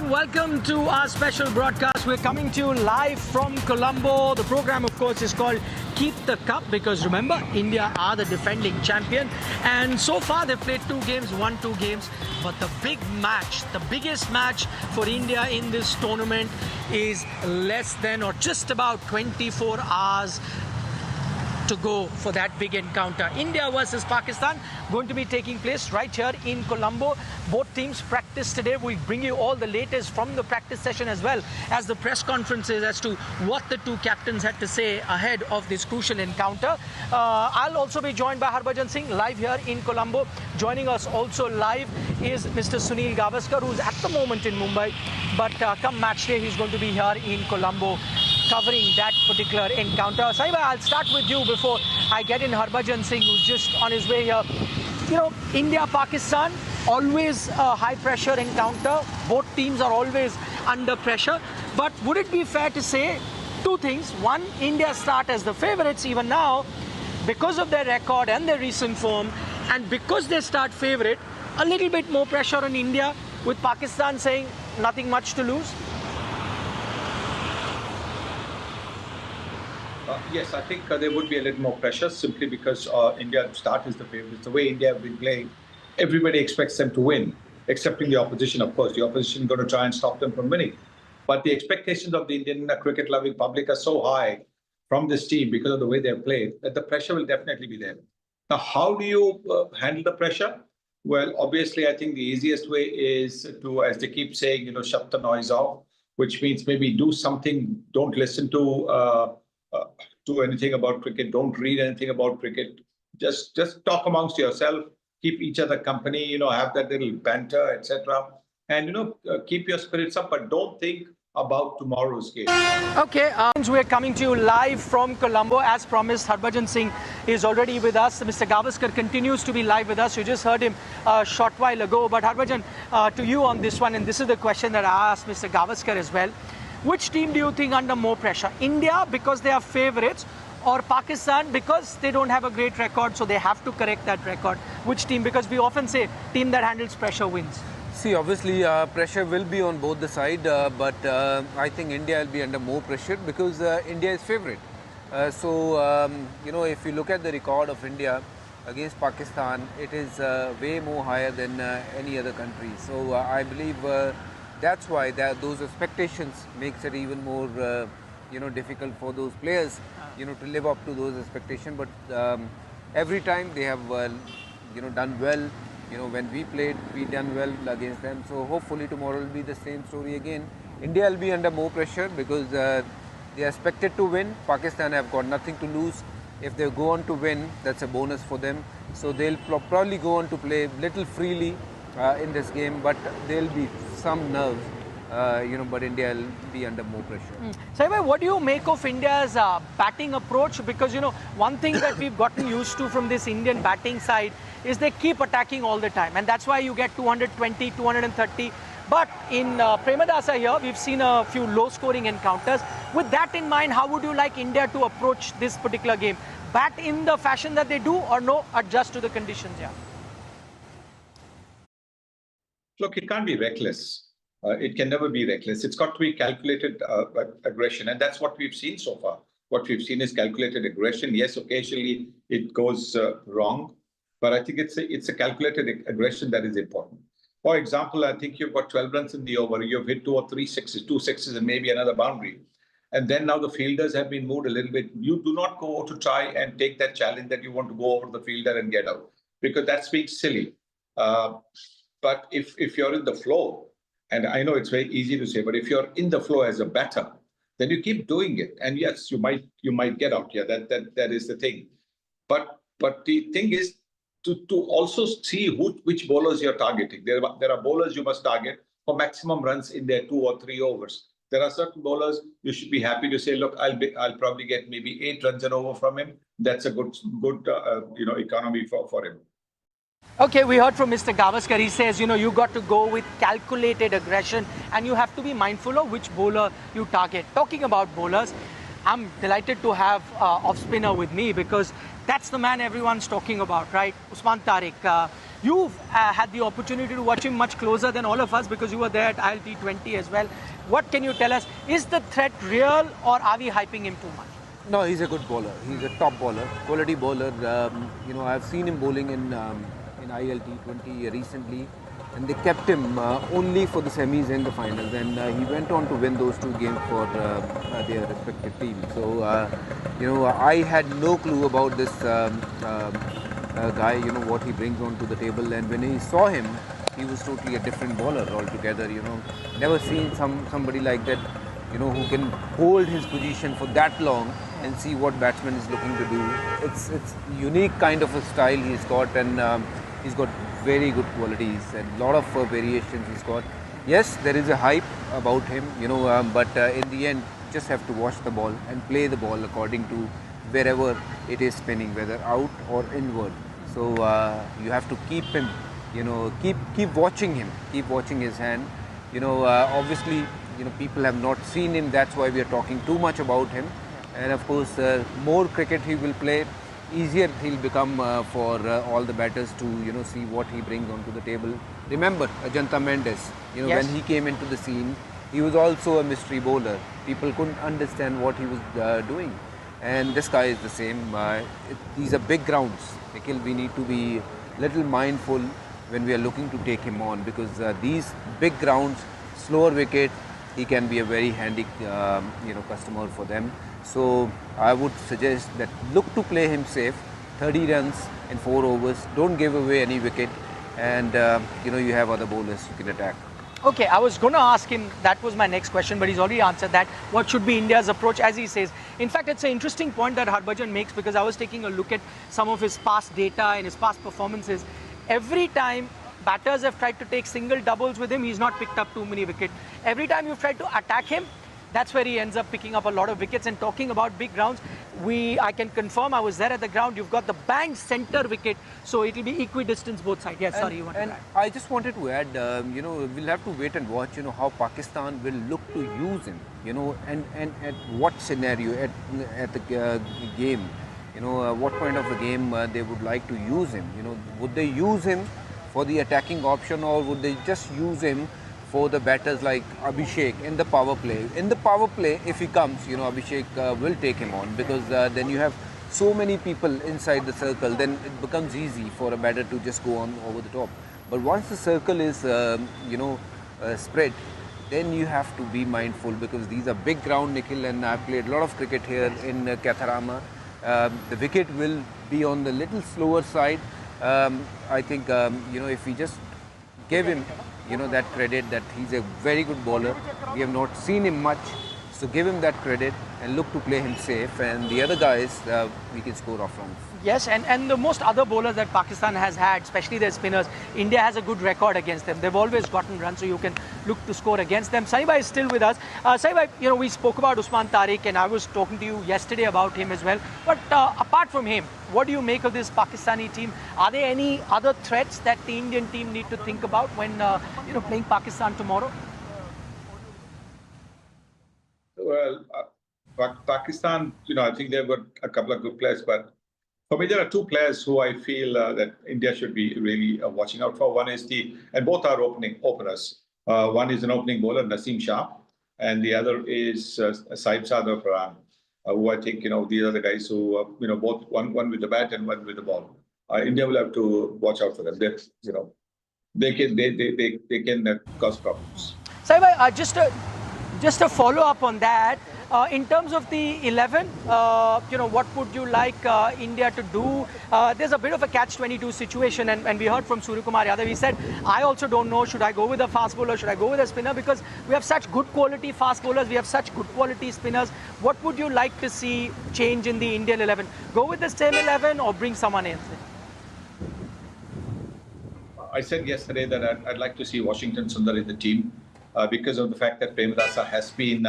welcome to our special broadcast. We're coming to you live from Colombo. The program, of course, is called Keep the Cup because remember, India are the defending champion. And so far, they've played 2 games, won 2 games. But the big match, the biggest match for India in this tournament is less than or just about 24 hours to go for that big encounter. India versus Pakistan going to be taking place right here in Colombo. Both teams practice today. We'll bring you all the latest from the practice session as well as the press conferences as to what the 2 captains had to say ahead of this crucial encounter. I'll also be joined by Harbhajan Singh live here in Colombo. Joining us also live is Mr. Sunil Gavaskar, who's at the moment in Mumbai, but come match day he's going to be here in Colombo covering that particular encounter. Saiba, I'll start with you before I get in Harbhajan Singh, who's just on his way here. You know, India-Pakistan, always a high-pressure encounter. Both teams are always under pressure. But would it be fair to say 2 things? One, India start as the favourites even now because of their record and their recent form. And because they start favourite, a little bit more pressure on India, with Pakistan saying nothing much to lose. Yes, I think there would be a little more pressure simply because India start as the favourites. The way India have been playing, everybody expects them to win, excepting the opposition, of course. The opposition is going to try and stop them from winning. But the expectations of the Indian cricket-loving public are so high from this team because of the way they've played that the pressure will definitely be there. Now, how do you handle the pressure? Well, obviously, I think the easiest way is to, as they keep saying, shut the noise off, which means maybe do something, don't listen to anything about cricket, don't read anything about cricket, just talk amongst yourself, keep each other company, have that little banter, etc. And keep your spirits up, but don't think about tomorrow's game. Okay, we're coming to you live from Colombo. As promised, Harbhajan Singh is already with us. Mr. Gavaskar continues to be live with us. You just heard him a short while ago. But Harbhajan, to you on this one, and this is the question that I asked Mr. Gavaskar as well. Which team do you think under more pressure? India because they are favourites, or Pakistan because they don't have a great record, so they have to correct that record? Which team? Because we often say team that handles pressure wins. See, obviously pressure will be on both the side, but I think India will be under more pressure because India is favourite. If you look at the record of India against Pakistan, it is way more higher than any other country. So I believe that's why those expectations makes it even more difficult for those players to live up to those expectations. But every time they have done well. When we played, we done well against them. So hopefully tomorrow will be the same story again. India will be under more pressure because they are expected to win. Pakistan have got nothing to lose. If they go on to win, that's a bonus for them. So they'll probably go on to play little freely in this game, but there'll be some nerves. But India will be under more pressure. Saibai, what do you make of India's batting approach? Because, one thing that we've gotten used to from this Indian batting side is they keep attacking all the time. And that's why you get 220, 230. But in Premadasa here, we've seen a few low-scoring encounters. With that in mind, how would you like India to approach this particular game? Bat in the fashion that they do, or no, adjust to the conditions here? Look, it can't be reckless. It can never be reckless. It's got to be calculated aggression. And that's what we've seen so far. What we've seen is calculated aggression. Yes, occasionally it goes wrong. But I think it's a calculated aggression that is important. For example, I think you've got 12 runs in the over. You've hit 2 or 3 sixes, 2 sixes and maybe another boundary. And then now the fielders have been moved a little bit. You do not go to try and take that challenge that you want to go over the fielder and get out, because that's being silly. But if you're in the flow, and I know it's very easy to say, but if you're in the flow as a batter, then you keep doing it. And yes, you might get out. Yeah, that is the thing. But the thing is to also see which bowlers you're targeting. There are bowlers you must target for maximum runs in their 2 or 3 overs. There are certain bowlers you should be happy to say, look, I'll probably get maybe 8 runs and over from him. That's a good economy for him. Okay, we heard from Mr. Gavaskar. He says, you got to go with calculated aggression and you have to be mindful of which bowler you target. Talking about bowlers, I'm delighted to have off spinner with me because that's the man everyone's talking about, right? Usman Tariq. You've had the opportunity to watch him much closer than all of us because you were there at ILT20 as well. What can you tell us? Is the threat real or are we hyping him too much? No, he's a good bowler. He's a top bowler, quality bowler. I've seen him bowling in ILT20 recently, and they kept him only for the semis and the finals, and he went on to win those two games for their respective teams. So, I had no clue about this guy. What he brings onto the table, and when he saw him, he was totally a different bowler altogether. Never seen somebody like that. Who can hold his position for that long and see what batsman is looking to do. It's unique kind of a style he's got, and he's got very good qualities and a lot of variations he's got. Yes, there is a hype about him, but in the end, just have to watch the ball and play the ball according to wherever it is spinning, whether out or inward. So you have to keep him, keep watching him, keep watching his hand. Obviously, people have not seen him. That's why we are talking too much about him. And of course, more cricket he will play, easier he'll become for all the batters to see what he brings onto the table. Remember Ajanta Mendes, Yes. when he came into the scene, he was also a mystery bowler. People couldn't understand what he was doing, and this guy is the same. These are big grounds, Nikhil. We need to be little mindful when we are looking to take him on, because these big grounds, slower wicket, he can be a very handy customer for them. So I would suggest that look to play him safe, 30 runs in 4 overs, don't give away any wicket, and you have other bowlers you can attack. Okay, I was going to ask him, that was my next question, but he's already answered that. What should be India's approach, as he says? In fact, it's an interesting point that Harbhajan makes, because I was taking a look at some of his past data and his past performances. Every time batters have tried to take single doubles with him, he's not picked up too many wickets. Every time you've tried to attack him, that's where he ends up picking up a lot of wickets. And talking about big grounds, I can confirm, I was there at the ground, you've got the bang center wicket, so it'll be equidistant both sides. Yes, sorry, you want to add? I just wanted to add, we'll have to wait and watch, how Pakistan will look to use him, and at what scenario, at the game, what point of the game they would like to use him. Would they use him for the attacking option, or would they just use him for the batters like Abhishek in the power play? In the power play, if he comes, Abhishek will take him on, because then you have so many people inside the circle, then it becomes easy for a batter to just go on over the top. But once the circle is, spread, then you have to be mindful, because these are big ground, Nikhil, and I've played a lot of cricket here in Katharama. The wicket will be on the little slower side. I think, if we just give him, that credit that he's a very good bowler. We have not seen him much, so give him that credit and look to play him safe. And the other guys, we can score off runs. Yes, and the most other bowlers that Pakistan has had, especially their spinners, India has a good record against them. They've always gotten runs, so you can look to score against them. Saibhai is still with us. Saibhai, we spoke about Usman Tariq, and I was talking to you yesterday about him as well. But apart from him, what do you make of this Pakistani team? Are there any other threats that the Indian team need to think about when playing Pakistan tomorrow? Well, Pakistan, I think they've got a couple of good players, but for me, there are two players who I feel that India should be really watching out for. One is and both are openers. One is an opening bowler, Naseem Shah, and the other is Saib Sadar Farhan, who I think, these are the guys who, both one with the bat and one with the ball. India will have to watch out for them. They can cause problems. Saibhai, just a follow-up on that. In terms of the 11, what would you like India to do? There's a bit of a catch-22 situation, and we heard from Suryakumar Yadav. He said, I also don't know, should I go with a fast bowler, should I go with a spinner? Because we have such good quality fast bowlers, we have such good quality spinners. What would you like to see change in the Indian 11? Go with the same 11 or bring someone else in? I said yesterday that I'd like to see Washington Sundar in the team because of the fact that Premadasa has been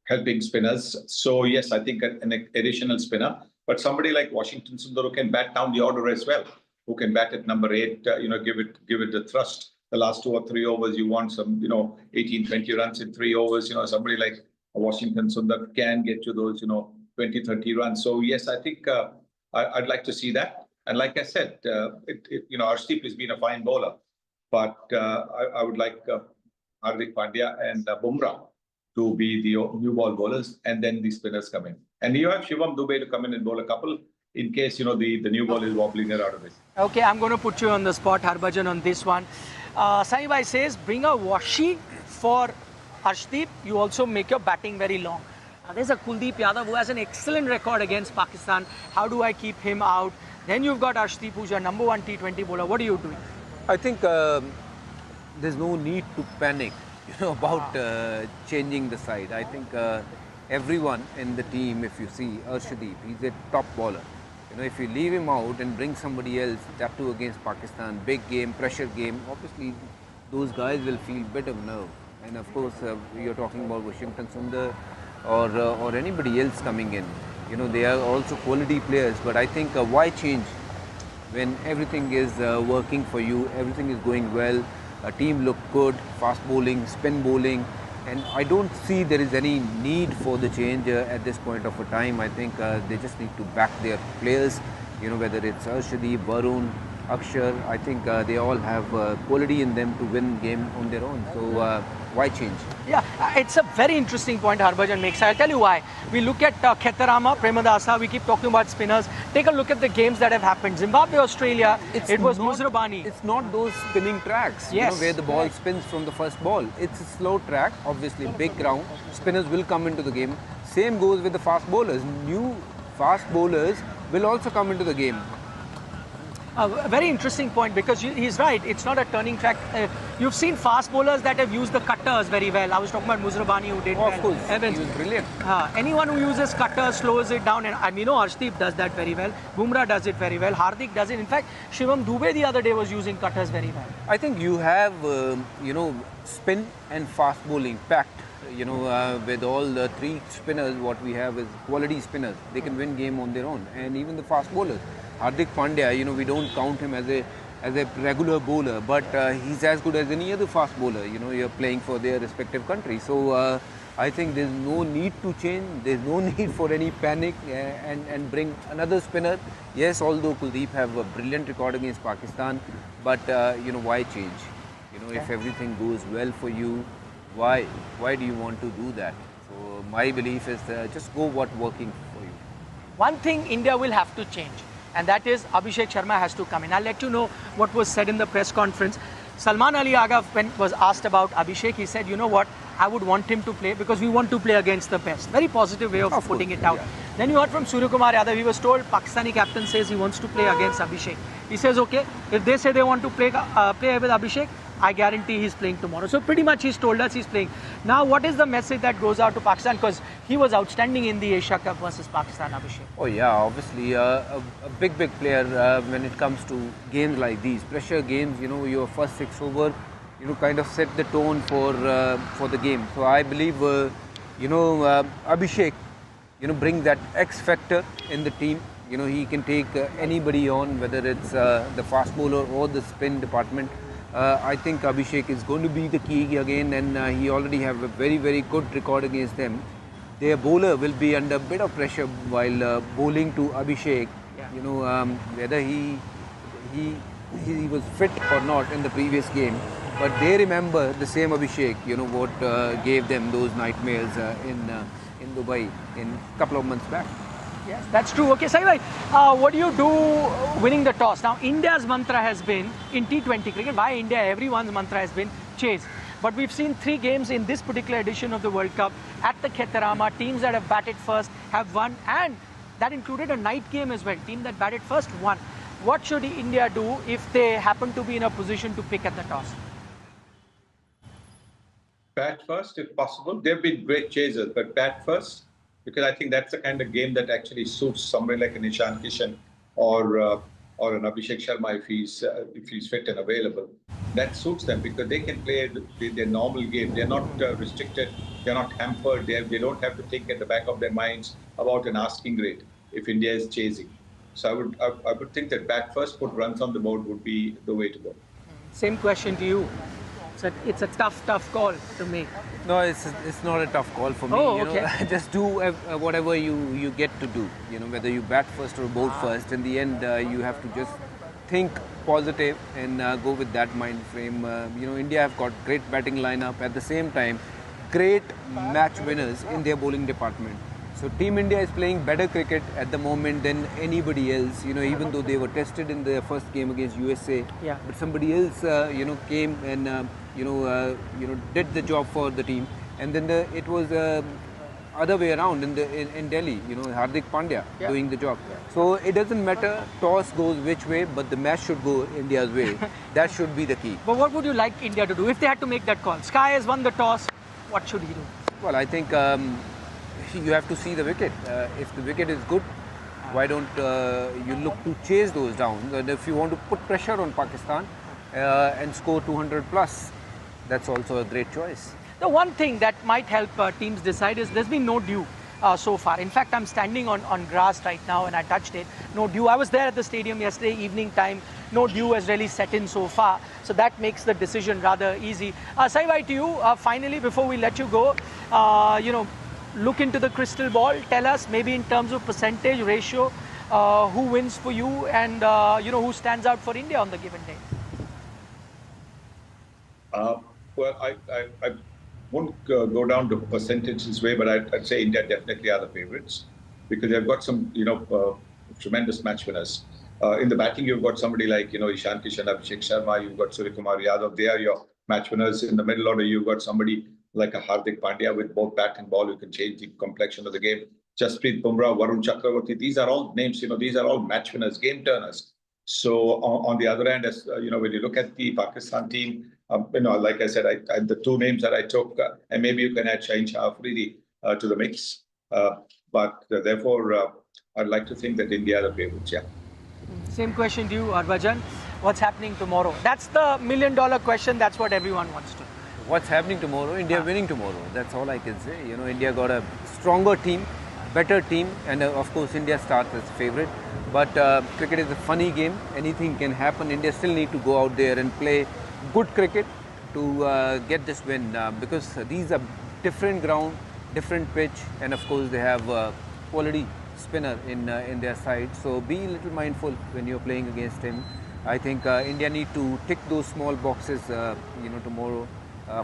helping spinners. So yes, I think an additional spinner, but somebody like Washington Sundar who can bat down the order as well, who can bat at number 8, give it the thrust. The last 2 or 3 overs, you want some, 18, 20 runs in 3 overs. Somebody like Washington Sundar can get to those, 20, 30 runs. So yes, I think I'd like to see that. And like I said, Arshdeep has been a fine bowler, but I would like Hardik Pandya and Bumrah to be the new ball bowlers, and then the spinners come in. And you have Shivam Dube to come in and bowl a couple in case, the new ball is wobbling her out of it. Okay, I'm going to put you on the spot, Harbhajan, on this one. Sunny Bhai says, bring a washi for Arshdeep. You also make your batting very long. There's a Kuldeep Yadav who has an excellent record against Pakistan. How do I keep him out? Then you've got Arshdeep, who's your number one T20 bowler. What are you doing? I think there's no need to panic, about changing the side. I think everyone in the team, if you see Arshdeep, he's a top bowler. If you leave him out and bring somebody else, that too against Pakistan, big game, pressure game, obviously those guys will feel bit of nerve. And of course, you're talking about Washington Sundar or anybody else coming in. They are also quality players, but I think why change when everything is working for you, everything is going well, a team look good, fast bowling, spin bowling, and I don't see there is any need for the change at this point of a time. I think they just need to back their players, whether it's Arshdeep, Varun, Akshar. I think they all have quality in them to win game on their own. So why change? Yeah, it's a very interesting point Harbhajan makes. I'll tell you why. We look at Khetarama, Premadasa, we keep talking about spinners. Take a look at the games that have happened. Zimbabwe, Australia, it was Muzrabani. It's not those spinning tracks, yes, where the ball spins from the first ball. It's a slow track, obviously big ground. Spinners will come into the game. Same goes with the fast bowlers. New fast bowlers will also come into the game. A very interesting point, because he's right, it's not a turning track. You've seen fast bowlers that have used the cutters very well. I was talking about Muzrabani, who did well. Of course, Evans. he was brilliant. Anyone who uses cutters slows it down, and Arshdeep does that very well. Bumrah does it very well. Hardik does it. In fact, Shivam Dube the other day was using cutters very well. I think you have, spin and fast bowling packed. With all the three spinners, what we have is quality spinners. They can win game on their own, and even the fast bowlers. Hardik Pandya, we don't count him as a regular bowler, but he's as good as any other fast bowler. You're playing for their respective country. So I think there's no need to change. There's no need for any panic and bring another spinner. Yes, although Kuldeep have a brilliant record against Pakistan, but why change? If everything goes well for you, why do you want to do that? So my belief is just go what's working for you. One thing India will have to change, and that is Abhishek Sharma has to come in. I'll let you know what was said in the press conference. Salman Ali Agha, when was asked about Abhishek, he said, you know what, I would want him to play because we want to play against the best. Very positive way of putting it out. Yeah. Then you heard from Surya Kumar Yadav, he was told Pakistani captain says he wants to play against Abhishek. He says, okay, if they say they want to play with Abhishek, I guarantee he's playing tomorrow. So pretty much he's told us he's playing. Now what is the message that goes out to Pakistan? Because he was outstanding in the Asia Cup versus Pakistan, Abhishek. Oh yeah, obviously a big player when it comes to games like these. Pressure games, your first 6 over, kind of set the tone for the game. So I believe, Abhishek, bring that X factor in the team. He can take anybody on, whether it's the fast bowler or the spin department. I think Abhishek is going to be the key again, and he already have a very, very good record against them. Their bowler will be under a bit of pressure while bowling to Abhishek. Yeah. Whether he was fit or not in the previous game, but they remember the same Abhishek. What gave them those nightmares in Dubai in a couple of months back. Yes, that's true. Okay, Sai, what do you do winning the toss? Now, India's mantra has been, in T20 cricket, by India, everyone's mantra has been chase. But we've seen 3 games in this particular edition of the World Cup at the Khetarama. Teams that have batted first have won, and that included a night game as well. Team that batted first won. What should India do if they happen to be in a position to pick at the toss? Bat first, if possible. They've been great chasers, but bat first. Because I think that's the kind of game that actually suits somebody like an Ishan Kishan or an Abhishek Sharma if he's fit and available. That suits them because they can play their normal game. They're not restricted. They're not hampered. They don't have to think at the back of their minds about an asking rate if India is chasing. So I would think that bat first, put runs on the board would be the way to go. Same question to you. It's a tough call to make. No, it's not a tough call for me. Oh, you know, okay. just do whatever you get to do. You know, whether you bat first or bowl first. In the end, you have to just think positive and go with that mind frame. You know, India have got great batting lineup. At the same time, great match winners in their bowling department. So Team India is playing better cricket at the moment than anybody else. You know, even though they were tested in their first game against USA, Yeah. but somebody else, you know, came and did the job for the team. And then it was other way around in Delhi. You know, Hardik Pandya doing the job. So it doesn't matter. Toss goes which way, but the match should go India's way. That should be the key. But what would you like India to do if they had to make that call? Sky has won the toss. What should he do? Well, I think you have to see the wicket. If the wicket is good, why don't you look to chase those downs? And if you want to put pressure on Pakistan and score 200 plus, that's also a great choice. The one thing that might help teams decide is there's been no dew so far. In fact, I'm standing on grass right now and I touched it. No dew. I was there at the stadium yesterday evening time. No dew has really set in so far. So that makes the decision rather easy. Saibhai, to you, finally, before we let you go, look into the crystal ball. Tell us, maybe in terms of percentage, ratio, who wins for you and, who stands out for India on the given day. Well, I won't go down to percentages way, but I'd say India definitely are the favorites because they've got some, tremendous match winners. In the batting, you've got somebody like, Ishan Kishan, Abhishek Sharma, you've got Suryakumar Yadav. They are your match winners. In the middle order, you've got somebody like a Hardik Pandya with both bat and ball who can change the complexion of the game. Jasprit Bumrah, Varun Chakravarti, these are all names, these are all match winners, game turners. So on the other hand, as when you look at the Pakistan team, like I said, I the two names that I took, and maybe you can add Shaheen Shah Afridi to the mix. But therefore, I'd like to think that India are the favorites, yeah. Same question to you, Harbhajan. What's happening tomorrow? That's the $1 million question. That's what everyone wants to know. What's happening tomorrow? India winning tomorrow. That's all I can say. India got a stronger team, better team, and of course India starts as favorite. But cricket is a funny game. Anything can happen. India still need to go out there and play good cricket to get this win because these are different ground, different pitch, and of course they have quality spinner in their side. So be a little mindful when you're playing against him. I think India need to tick those small boxes, tomorrow.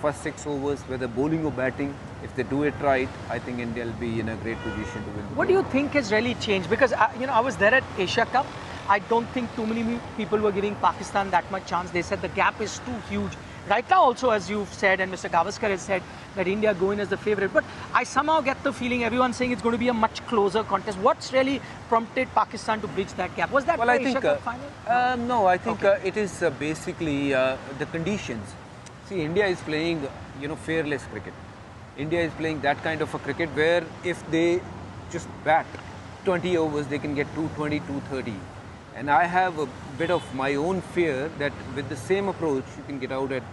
First 6 overs, whether bowling or batting, if they do it right, I think India will be in a great position to win. What do you think has really changed? Because, I was there at Asia Cup. I don't think too many people were giving Pakistan that much chance. They said the gap is too huge. Right now also, as you've said, and Mr. Gavaskar has said, that India go in as the favourite. But I somehow get the feeling everyone's saying it's going to be a much closer contest. What's really prompted Pakistan to bridge that gap? Was that the Asia Cup final? No, I think it is basically the conditions. See, India is playing, fearless cricket. India is playing that kind of a cricket where if they just bat 20 overs, they can get 220, 230. And I have a bit of my own fear that with the same approach, you can get out at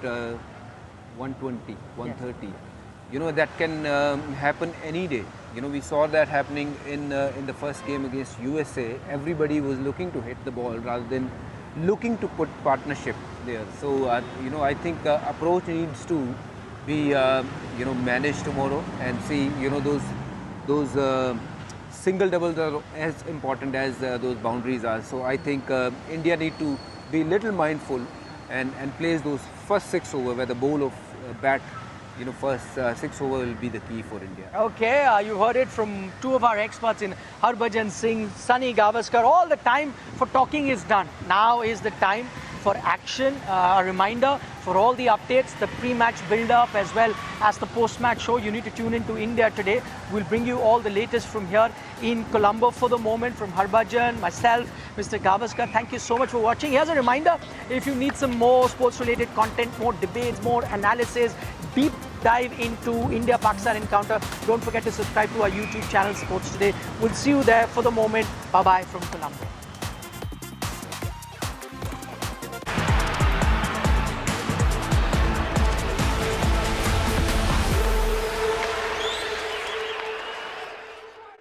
120, 130. That can happen any day. We saw that happening in the first game against USA. Everybody was looking to hit the ball rather than looking to put partnership there. So, I think approach needs to be, managed tomorrow and see, those single doubles are as important as those boundaries are. So I think India need to be a little mindful and place those first 6 over where the bowl of bat, first 6 over will be the key for India. Okay, you heard it from two of our experts in Harbhajan Singh, Sunil Gavaskar. All the time for talking is done. Now is the time for action. A reminder for all the updates, the pre-match build-up as well as the post-match show. You need to tune into India Today. We'll bring you all the latest from here in Colombo. For the moment, from Harbhajan, myself, Mr. Gavaskar, thank you so much for watching. Here's a reminder, if you need some more sports-related content, more debates, more analysis, deep dive into India-Pakistan encounter, don't forget to subscribe to our YouTube channel, Sports Today. We'll see you there. For the moment, bye-bye from Colombo.